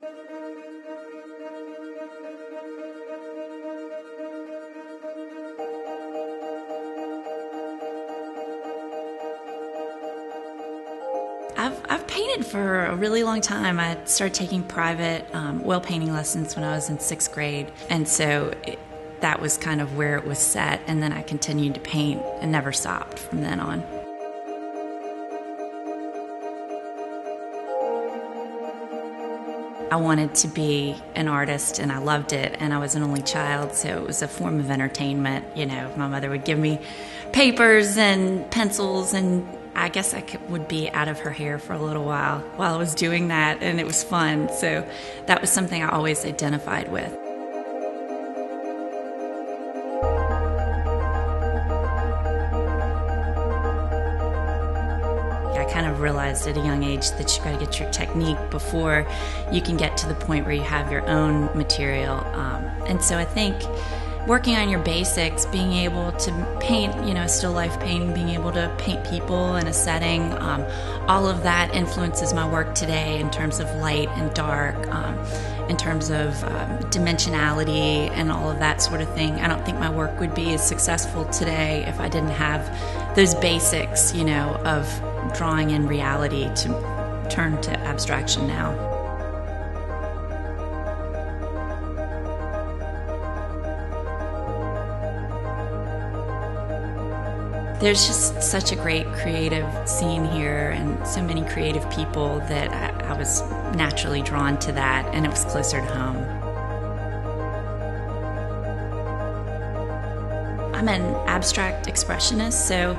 I've painted for a really long time. I started taking private oil painting lessons when I was in 6th grade, and so that was kind of where it was set, and then I continued to paint and never stopped from then on. I wanted to be an artist, and I loved it, and I was an only child, so it was a form of entertainment. You know, my mother would give me papers and pencils, and I guess would be out of her hair for a little while I was doing that, and it was fun. So that was something I always identified with. I kind of realized at a young age that you got to get your technique before you can get to the point where you have your own material. And so I think working on your basics, being able to paint, still life painting, being able to paint people in a setting, all of that influences my work today in terms of light and dark, in terms of dimensionality and all of that sort of thing. I don't think my work would be as successful today if I didn't have those basics, of drawing in reality to turn to abstraction now. There's just such a great creative scene here and so many creative people that I was naturally drawn to that, and it was closer to home. I'm an abstract expressionist, so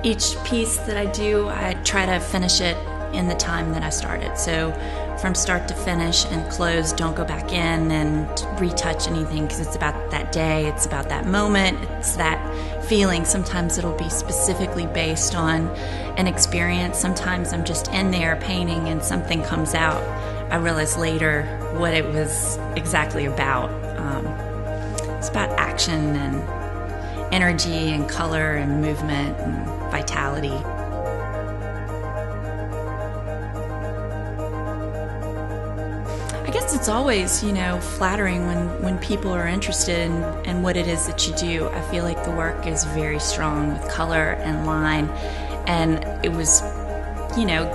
each piece that I do, I try to finish it in the time that I started. So from start to finish and close, don't go back in and retouch anything, because it's about that day, it's about that moment, it's that feeling. Sometimes it'll be specifically based on an experience. Sometimes I'm just in there painting and something comes out. I realize later what it was exactly about. It's about action and energy and color and movement and vitality. I guess it's always, flattering when people are interested in what it is that you do. I feel like the work is very strong with color and line, and it was,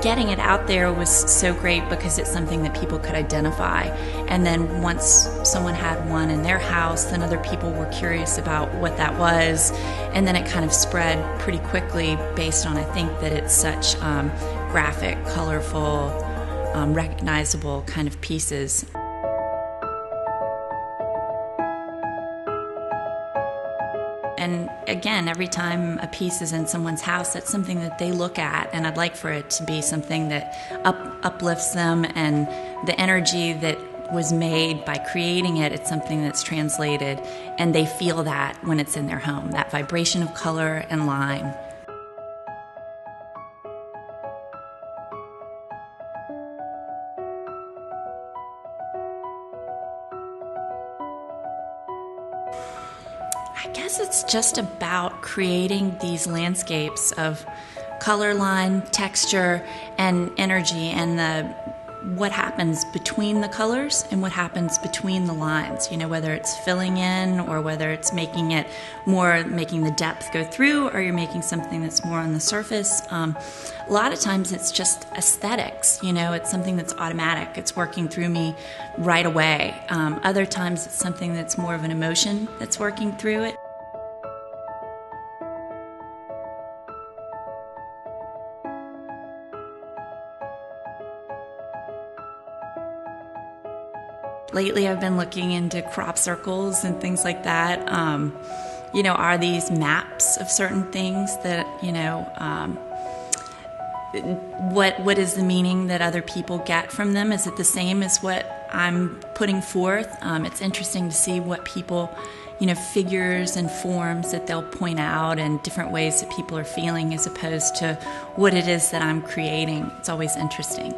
getting it out there was so great because it's something that people could identify. And then once someone had one in their house, then other people were curious about what that was, and then it kind of spread pretty quickly based on, I think, that it's such graphic, colorful, recognizable kind of pieces. And again, every time a piece is in someone's house, that's something that they look at, and I'd like for it to be something that uplifts them, and the energy that was made by creating it, it's something that's translated, and they feel that when it's in their home, that vibration of color and line. I guess it's just about creating these landscapes of color, line, texture, and energy, and what happens between the colors and what happens between the lines. Whether it's filling in or whether it's making the depth go through, or you're making something that's more on the surface. A lot of times it's just aesthetics. It's something that's automatic. It's working through me right away. Other times it's something that's more of an emotion that's working through it. Lately I've been looking into crop circles and things like that. Are these maps of certain things that, what is the meaning that other people get from them? Is it the same as what I'm putting forth? It's interesting to see what people, figures and forms that they'll point out, and different ways that people are feeling as opposed to what it is that I'm creating. It's always interesting.